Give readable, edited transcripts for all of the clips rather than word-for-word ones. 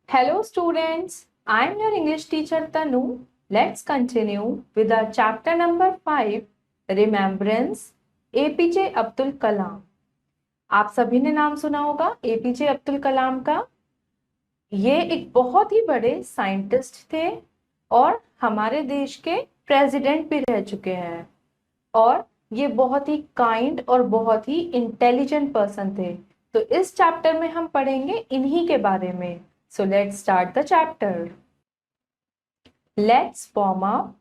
Hello students, I am your English teacher Tanu. Let's continue with our chapter number 5, Remembrance, APJ Abdul Kalam. आप सभी ने नाम सुना होगा एपीजे अब्दुल कलाम का। ये एक बहुत ही बड़े साइंटिस्ट थे और हमारे देश के प्रेसिडेंट भी रह चुके हैं और ये बहुत ही काइंड और बहुत ही इंटेलिजेंट पर्सन थे। तो इस चैप्टर में हम पढ़ेंगे इन्हीं के बारे में। So let's start the chapter. Let's form up.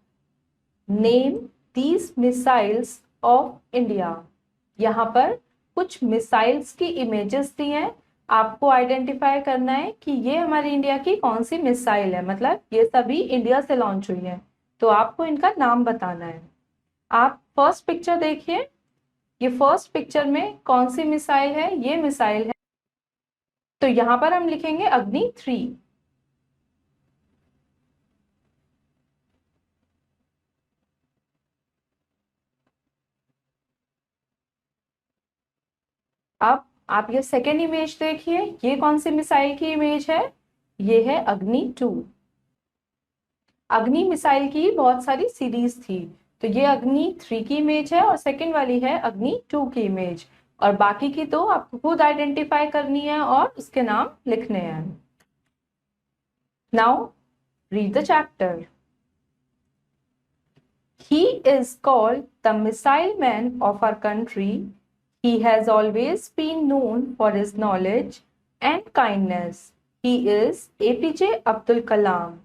Name these missiles of India. यहाँ पर कुछ मिसाइल्स की इमेजेस दी हैं। आपको आइडेंटिफाई करना है कि ये हमारी इंडिया की कौन सी मिसाइल है, मतलब ये सभी इंडिया से लॉन्च हुई हैं, तो आपको इनका नाम बताना है। आप फर्स्ट पिक्चर देखिए, ये फर्स्ट पिक्चर में कौन सी मिसाइल है? ये मिसाइल है, तो यहाँ पर हम लिखेंगे अग्नि 3। अब आप ये सेकेंड इमेज देखिए, ये कौन सी मिसाइल की इमेज है? ये है अग्नि 2। अग्नि मिसाइल की बहुत सारी सीरीज थी, तो ये अग्नि 3 की इमेज है और सेकेंड वाली है अग्नि 2 की इमेज, और बाकी की तो आपको खुद आइडेंटिफाई करनी है और उसके नाम लिखने हैं। Now read the chapter. He is called the missile man of our country. He has always been known for his knowledge and kindness. He is APJ Abdul Kalam.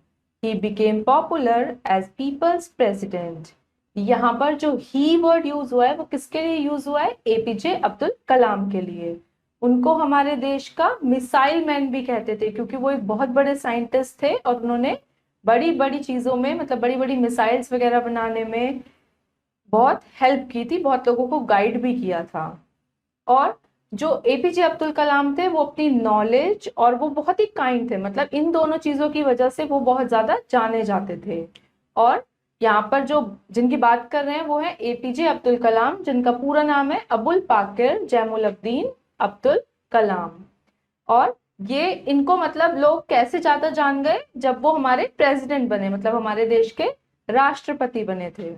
He became popular as people's president. यहाँ पर जो ही word use हुआ है वो किसके लिए use हुआ है? एपीजे अब्दुल कलाम के लिए। उनको हमारे देश का मिसाइल मैन भी कहते थे क्योंकि वो एक बहुत बड़े साइंटिस्ट थे और उन्होंने बड़ी बड़ी चीजों में, मतलब बड़ी बड़ी मिसाइल्स वगैरह बनाने में बहुत हेल्प की थी, बहुत लोगों को गाइड भी किया था। और जो एपीजे अब्दुल कलाम थे वो अपनी नॉलेज और वो बहुत ही काइंड थे, मतलब इन दोनों चीजों की वजह से वो बहुत ज्यादा जाने जाते थे। और यहाँ पर जो जिनकी बात कर रहे हैं वो है एपीजे अब्दुल कलाम, जिनका पूरा नाम है अबुल पाकिर जैमुलब्दीन अब्दुल कलाम। और ये इनको मतलब लोग कैसे ज्यादा जान गए? जब वो हमारे प्रेसिडेंट बने, मतलब हमारे देश के राष्ट्रपति बने थे।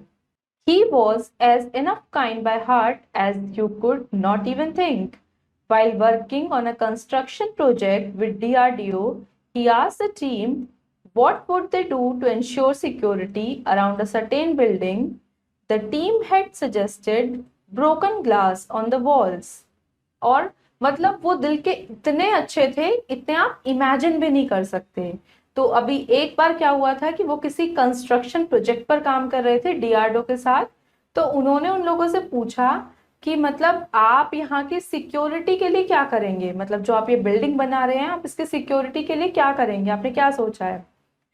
He was as enough kind by heart as you could not even think. While working on a construction project with DRDO, he asked the team what would they do to ensure security around a certain building. The team had suggested broken glass on the walls. और मतलब वो दिल के इतने अच्छे थे, इतने आप इमेजिन भी नहीं कर सकते। तो अभी एक बार क्या हुआ था कि वो किसी कंस्ट्रक्शन प्रोजेक्ट पर काम कर रहे थे डीआरडीओ के साथ, तो उन्होंने उन लोगों से पूछा कि मतलब आप यहाँ की सिक्योरिटी के लिए क्या करेंगे, मतलब जो आप ये बिल्डिंग बना रहे हैं आप इसके सिक्योरिटी के लिए क्या करेंगे, आपने क्या सोचा है?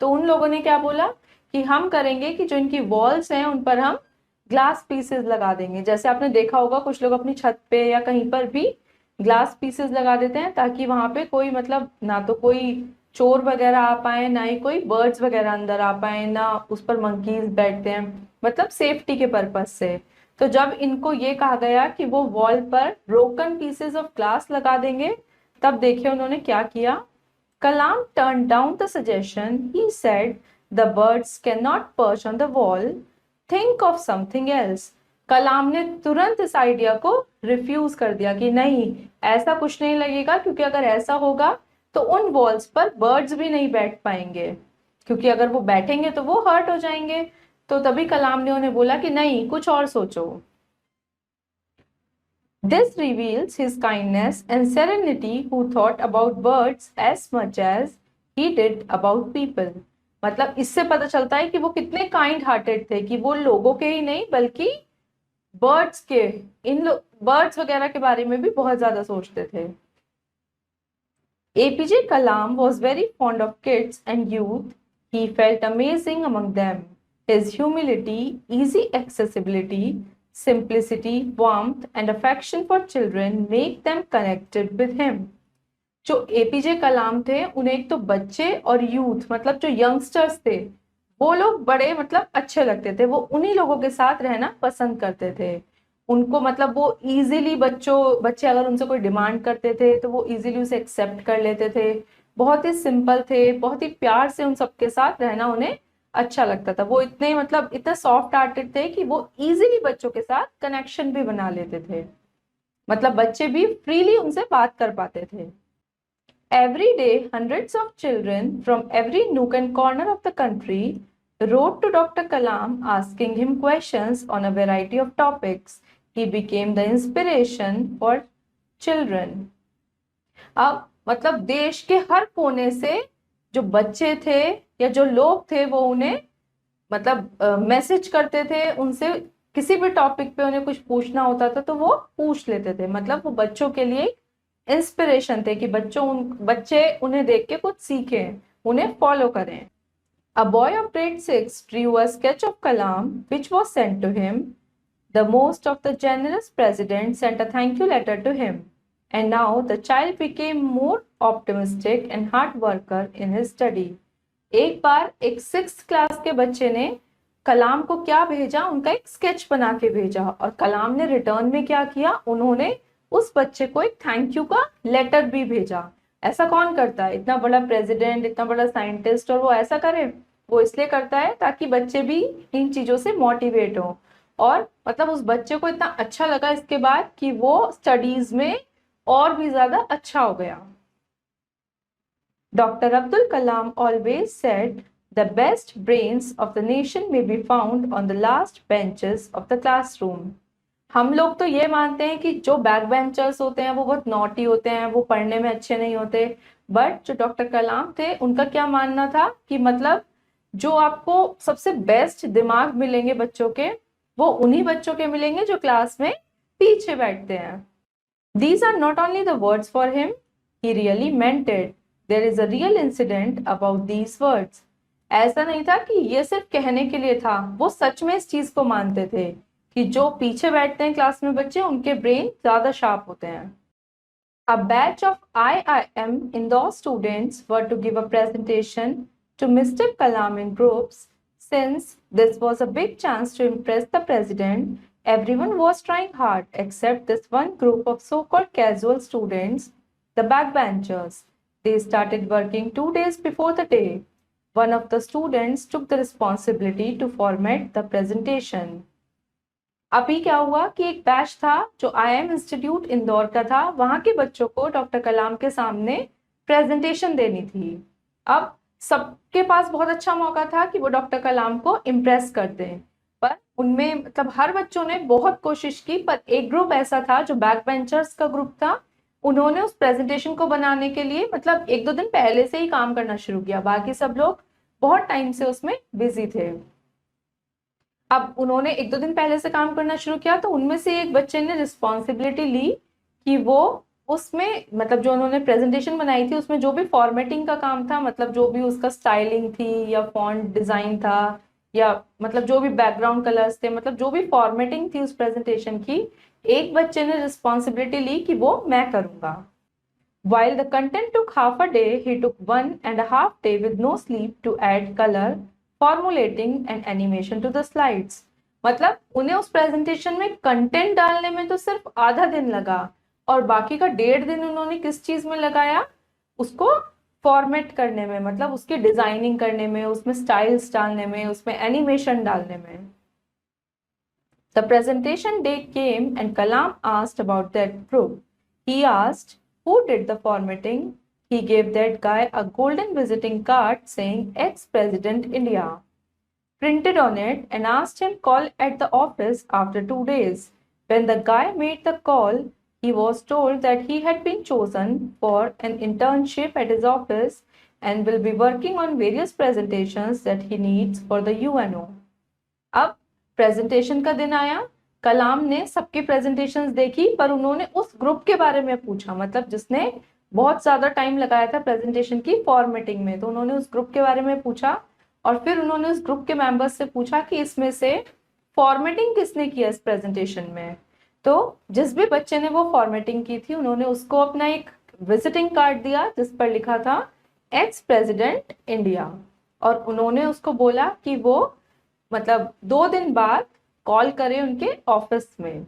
तो उन लोगों ने क्या बोला कि हम करेंगे कि जो इनकी वॉल्स हैं उन पर हम ग्लास पीसेस लगा देंगे। जैसे आपने देखा होगा कुछ लोग अपनी छत पे या कहीं पर भी ग्लास पीसेस लगा देते हैं ताकि वहां पे कोई मतलब ना तो कोई चोर वगैरह आ पाए, ना ही कोई बर्ड्स वगैरह अंदर आ पाए, ना उस पर मंकीज बैठते हैं, मतलब सेफ्टी के पर्पज से। तो जब इनको ये कहा गया कि वो वॉल पर ब्रोकन पीसेस ऑफ ग्लास लगा देंगे, तब देखिए उन्होंने क्या किया। कलाम turned down the suggestion. He said, "The birds cannot perch on the wall. Think of something else." कलाम ने तुरंत इस आइडिया को रिफ्यूज कर दिया कि नहीं, ऐसा कुछ नहीं लगेगा, क्योंकि अगर ऐसा होगा तो उन वॉल्स पर बर्ड्स भी नहीं बैठ पाएंगे, क्योंकि अगर वो बैठेंगे तो वो हर्ट हो जाएंगे। तो तभी कलाम ने उन्हें बोला कि नहीं, कुछ और सोचो। This reveals his kindness and serenity, who thought about birds as much as he did about people. मतलब इससे पता चलता है कि वो कितने काइंड हार्टेड थे, कि वो लोगों के ही नहीं बल्कि बर्ड्स के, बर्ड्स वगैरह के बारे में भी बहुत ज्यादा सोचते थे। APJ Kalam was very fond of kids and youth. He felt amazing among them. His humility, easy accessibility, simplicity, warmth, and affection for children make them connected with him. जो एपीजे कलाम थे उन्हें एक तो बच्चे और यूथ, मतलब जो youngsters थे, वो लोग बड़े मतलब अच्छे लगते थे, वो उन्हीं लोगों के साथ रहना पसंद करते थे। उनको मतलब वो इजीली बच्चे अगर उनसे कोई डिमांड करते थे तो वो इजीली उसे एक्सेप्ट कर लेते थे। बहुत ही सिंपल थे, बहुत ही प्यार से उन सबके साथ रहना उन्हें अच्छा लगता था। वो इतने मतलब इतने सॉफ्ट हार्टेड थे कि वो इजीली बच्चों के साथ कनेक्शन भी बना लेते थे, मतलब बच्चे भी फ्रीली उनसे बात कर पाते थे। Every day, hundreds of children from every nook and corner of the country wrote to Dr. Kalam asking him questions on a variety of topics. He became the inspiration for children. अब मतलब देश के हर कोने से जो बच्चे थे या जो लोग थे वो उन्हें मतलब मैसेज करते थे, उनसे किसी भी टॉपिक पे उन्हें कुछ पूछना होता था तो वो पूछ लेते थे। मतलब वो बच्चों के लिए इंस्पिरेशन थे कि बच्चे उन्हें देख के कुछ सीखें, उन्हें फॉलो करें। A boy of grade 6 drew a sketch of Kalam which was sent to him. The most of the generous president sent a thank you letter to him. And now the child became more optimistic and hard worker in his study. एक बार एक 6th class के बच्चे ने कलाम को क्या भेजा, उनका एक स्केच बना के भेजा, और कलाम ने रिटर्न में क्या किया, उन्होंने उस बच्चे को एक थैंक यू का लेटर भी भेजा। ऐसा कौन करता है, इतना बड़ा प्रेसिडेंट, इतना बड़ा साइंटिस्ट, और वो ऐसा करे? वो इसलिए करता है ताकि बच्चे भी इन चीजों से मोटिवेट हो। और मतलब उस बच्चे को इतना अच्छा लगा इसके बाद कि वो स्टडीज में और भी ज्यादा अच्छा हो गया। Dr. Abdul Kalam always said, the best brains of the nation may be found on the last benches of the classroom. हम लोग तो ये मानते हैं कि जो बैक बेंचर्स होते हैं वो बहुत नॉटी होते हैं, वो पढ़ने में अच्छे नहीं होते, बट जो डॉक्टर कलाम थे उनका क्या मानना था कि मतलब जो आपको सबसे बेस्ट दिमाग मिलेंगे बच्चों के, वो उन्हीं बच्चों के मिलेंगे जो क्लास में पीछे बैठते हैं। These are not only the words for him, he really meant it. There is a real incident about these words. ऐसा नहीं था कि ये सिर्फ कहने के लिए था, वो सच में इस चीज को मानते थे कि जो पीछे बैठते हैं क्लास में बच्चे, उनके ब्रेन ज्यादा शार्प होते हैं। A batch of IIM Indore students were to give a presentation to Mr. Kalam in groups. Since this was a big chance to impress the president, everyone was trying hard except this one group of so-called casual students, the backbenchers. They started working 2 days before the day. One of the students took the responsibility to format the presentation. अभी क्या हुआ कि एक batch था जो IIM institute Indore का था, वहां के बच्चों को डॉक्टर कलाम के सामने प्रेजेंटेशन देनी थी। अब सबके पास बहुत अच्छा मौका था कि वो डॉक्टर कलाम को इम्प्रेस कर दें, पर उनमें मतलब हर बच्चों ने बहुत कोशिश की, पर एक ग्रुप ऐसा था जो बैक बेंचर्स का ग्रुप था, उन्होंने उस प्रेजेंटेशन को बनाने के लिए मतलब 1-2 दिन पहले से ही काम करना शुरू किया। बाकी सब लोग बहुत टाइम से उसमें बिजी थे। अब उन्होंने 1-2 दिन पहले से काम करना शुरू किया, तो उनमें से एक बच्चे ने रिस्पॉन्सिबिलिटी ली कि वो उसमें मतलब जो उन्होंने प्रेजेंटेशन बनाई थी उसमें जो भी फॉर्मेटिंग का काम था, मतलब जो भी उसका स्टाइलिंग थी या फॉन्ट डिजाइन था या मतलब जो भी बैकग्राउंड कलर्स थे, मतलब जो भी फॉर्मेटिंग थी उस प्रेजेंटेशन की, एक बच्चे ने रिस्पॉन्सिबिलिटी ली कि वो मैं करूंगा। While the content took half a day, he took 1.5 days with no sleep to add color, formulating and animation to the slides. मतलब उन्हें उस प्रेजेंटेशन में कंटेंट डालने में तो सिर्फ आधा दिन लगा, और बाकी का 1.5 दिन उन्होंने किस चीज में लगाया, उसको फॉर्मेट करने में, मतलब उसकी डिजाइनिंग करने में, उसमें स्टाइल्स डालने में, उसमें एनिमेशन डालने में। The presentation day came and Kalam asked about that group. He asked who did the formatting. He gave that guy a golden visiting card saying ex-president India printed on it and asked him call at the office after 2 days. When the guy made the call, he was told that he had been chosen for an internship at his office and will be working on various presentations that he needs for the UNO. अब presentation का दिन आया, कलाम ने सबकी presentations देखी, पर उन्होंने उस ग्रुप के बारे में पूछा, मतलब जिसने बहुत ज्यादा टाइम लगाया था प्रेजेंटेशन की फॉर्मेटिंग में, तो उन्होंने उस ग्रुप के बारे में पूछा, और फिर उन्होंने उस ग्रुप के मेंबर्स से पूछा कि इसमें से फॉर्मेटिंग किसने किया इस प्रेजेंटेशन में। तो जिस भी बच्चे ने वो फॉर्मेटिंग की थी, उन्होंने उसको अपना एक विजिटिंग कार्ड दिया जिस पर लिखा था एक्स प्रेसिडेंट इंडिया, और उन्होंने उसको बोला कि वो मतलब 2 दिन बाद कॉल करे उनके ऑफिस में।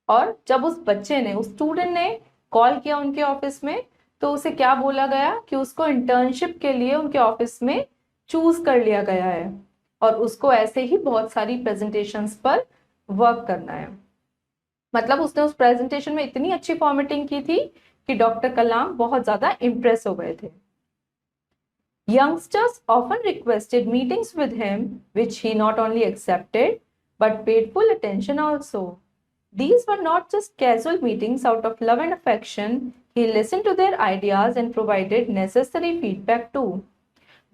और जब उस बच्चे ने, उस स्टूडेंट ने कॉल किया उनके ऑफिस में, तो उसे क्या बोला गया कि उसको इंटर्नशिप के लिए उनके ऑफिस में चूज कर लिया गया है और उसको ऐसे ही बहुत सारी प्रेजेंटेशंस पर वर्क करना है। मतलब उसने उस प्रेजेंटेशन में इतनी अच्छी फॉर्मेटिंग की थी कि डॉक्टर कलाम बहुत ज्यादा इम्प्रेस हो गए थे। Youngsters often requested meetings with him, which he not only accepted but paid full attention also. These were not just casual meetings out of love and affection, he listened to their ideas and provided necessary feedback too.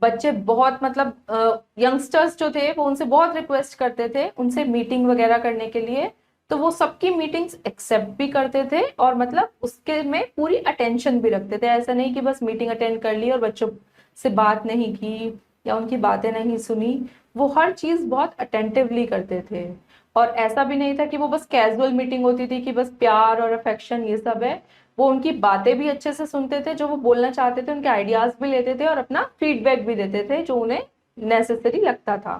बच्चे बहुत मतलब youngsters जो थे वो उनसे बहुत request करते थे उनसे मीटिंग वगैरह करने के लिए, तो वो सबकी मीटिंग्स एक्सेप्ट भी करते थे और मतलब उसके में पूरी अटेंशन भी रखते थे। ऐसा नहीं कि बस मीटिंग अटेंड कर ली और बच्चों से बात नहीं की या उनकी बातें नहीं सुनी, वो हर चीज बहुत अटेंटिवली करते थे। और ऐसा भी नहीं था कि वो बस कैजुअल मीटिंग होती थी कि बस प्यार और अफेक्शन ये सब है, वो उनकी बातें भी अच्छे से सुनते थे, जो वो बोलना चाहते थे उनके आइडियाज भी लेते थे और अपना फीडबैक भी देते थे जो उन्हें नेसेसरी लगता था।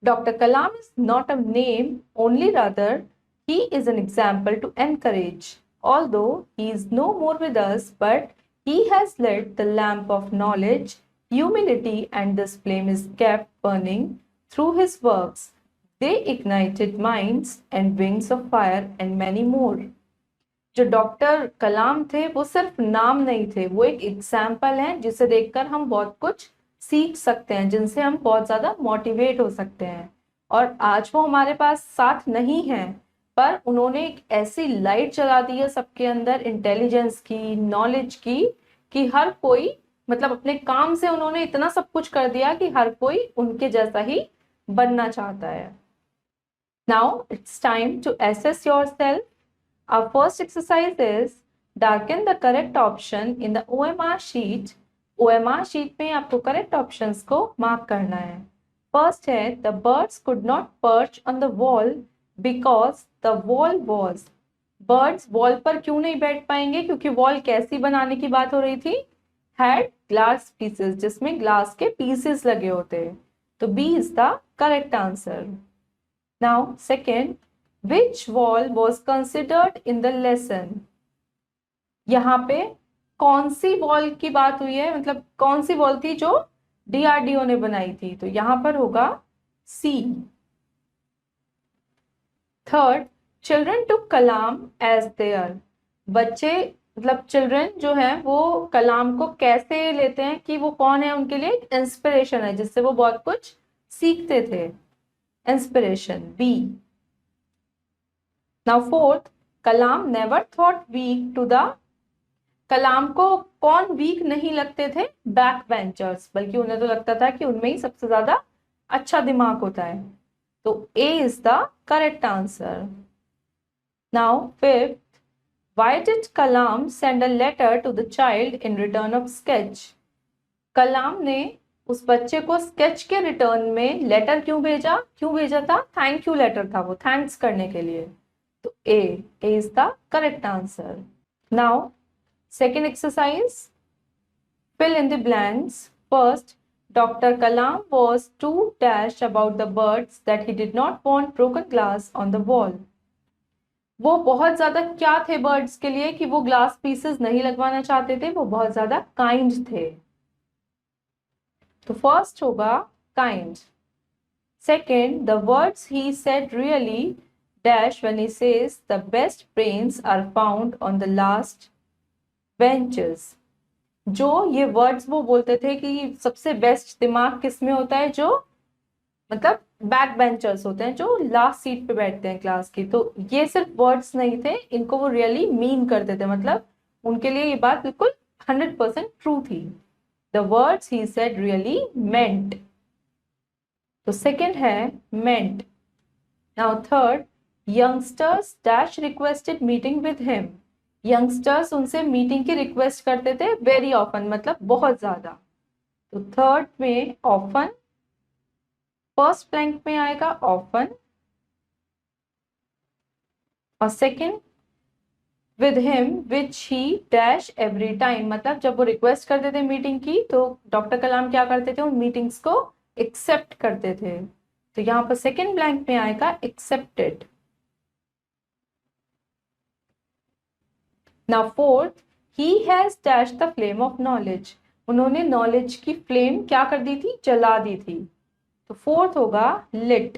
Dr. Kalam is not a name only, rather he is an example to encourage. Although he is no more with us, but he has lit the lamp of knowledge, humility, and this flame is kept burning through his works. They ignited minds and wings of fire and many more. जो doctor कलाम थे वो सिर्फ नाम नहीं थे, वो एक example है जिसे देखकर हम बहुत कुछ सीख सकते हैं, जिनसे हम बहुत ज्यादा मोटिवेट हो सकते हैं। और आज वो हमारे पास साथ नहीं है, पर उन्होंने एक ऐसी लाइट जला दी है सबके अंदर इंटेलिजेंस की, नॉलेज की, कि हर कोई मतलब अपने काम से उन्होंने इतना सब कुछ कर दिया कि हर कोई उनके जैसा ही बनना चाहता है। Now it's time to assess yourself. Our first exercise is darken the correct option in the OMR sheet. OMR sheet में आपको correct options को mark करना है। First है the birds could not perch on the wall because the wall was. Birds wall पर क्यों नहीं बैठ पाएंगे? क्योंकि wall कैसी बनाने की बात हो रही थी? Had glass pieces, जिसमें glass के pieces लगे होते। तो B is the correct answer. Now second, which wall was considered in the lesson? यहाँ पे कौन सी वॉल की बात हुई है, मतलब कौन सी वॉल थी जो डीआरडीओ ने बनाई थी? तो यहाँ पर होगा C. Third, children to Kalam as their. बच्चे मतलब चिल्ड्रन जो है वो कलाम को कैसे लेते हैं कि वो कौन है उनके लिए एक इंस्पिरेशन है जिससे वो बहुत कुछ सीखते थे। Inspiration be. Now fourth, Kalam never thought weak to the. Kalam को कौन वीक नहीं लगते थे? बैक बेंचर्स, बल्कि उन्हें तो लगता था कि उनमें ही सबसे ज्यादा अच्छा दिमाग होता है। तो A is the correct answer. Now fifth, why did Kalam send a letter to the child in return of sketch? कलाम ने उस बच्चे को स्केच के रिटर्न में लेटर क्यों भेजा? क्यों भेजा था? थैंक यू लेटर था वो, थैंक्स करने के लिए। तो A is the correct answer. Now, second exercise, fill in the blanks. First, Dr. Kalam was too dashed about the birds that he did not want broken glass on the wall. वो बहुत ज्यादा क्या थे birds के लिए कि वो glass pieces नहीं लगवाना चाहते थे, वो बहुत ज्यादा काइंड थे। तो फर्स्ट होगा kind. Second, the words he said really dash when he says the best brains are found on the last benches. जो ये वर्ड्स वो बोलते थे कि सबसे बेस्ट दिमाग किस में होता है, जो मतलब बैक बेंचर्स होते हैं, जो लास्ट सीट पे बैठते हैं क्लास की। तो ये सिर्फ वर्ड्स नहीं थे, इनको वो रियली मीन करते थे, मतलब उनके लिए ये बात बिल्कुल 100% ट्रू थी। The words he said really meant. तो सेकेंड है meant. Now third, youngsters dash requested meeting with him. Youngsters उनसे मीटिंग की रिक्वेस्ट करते थे वेरी ऑफन, मतलब बहुत ज्यादा। तो थर्ड में ऑफन, फर्स्ट ब्लैंक में आएगा ऑफन, और second with him which he dash every time, मतलब जब वो रिक्वेस्ट करते थे मीटिंग की तो डॉक्टर कलाम क्या करते थे, उन मीटिंग्स को एक्सेप्ट करते थे। तो यहाँ पर सेकंड ब्लैंक में आएगा accepted. Now fourth, he has dash the flame of knowledge, उन्होंने नॉलेज की फ्लेम क्या कर दी थी, जला दी थी। तो फोर्थ होगा lit.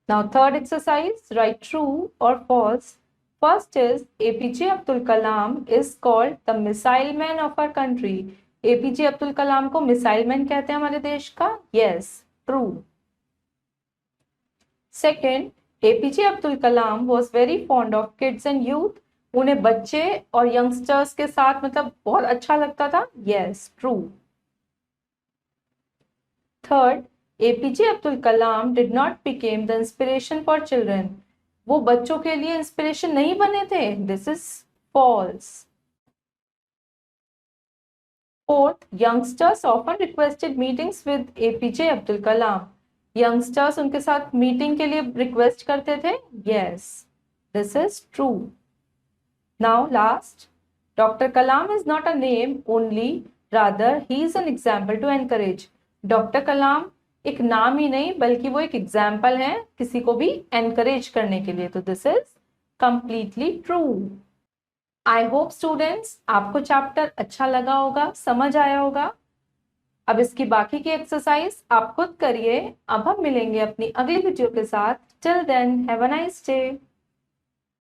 Now third exercise, write true और false. First is APJ Abdul Kalam is called the missile man of our country. APJ Abdul Kalam को मिसाइल मैन कहते हैं हमारे देश का, yes true. Second, APJ Abdul Kalam was very fond of kids and youth, उन्हें बच्चे और यंगस्टर्स के साथ मतलब बहुत अच्छा लगता था, yes true. Third, APJ Abdul Kalam did not became the inspiration for children, वो बच्चों के लिए इंस्पिरेशन नहीं बने थे, this is false. Fourth, youngsters often requested meetings with APJ Abdul Kalam, youngsters उनके साथ मीटिंग के लिए रिक्वेस्ट करते थे, yes this is true. Now last, doctor Kalam is not a name only, rather he is an example to encourage. Doctor Kalam एक नाम ही नहीं बल्कि वो एक एग्जाम्पल है किसी को भी एनकरेज करने के लिए, तो this is completely true. I hope students आपको चैप्टर अच्छा लगा होगा, समझ आया होगा। अब इसकी बाकी की एक्सरसाइज आप खुद करिए। अब हम मिलेंगे अपनी अगली वीडियो के साथ। Till then have a nice day.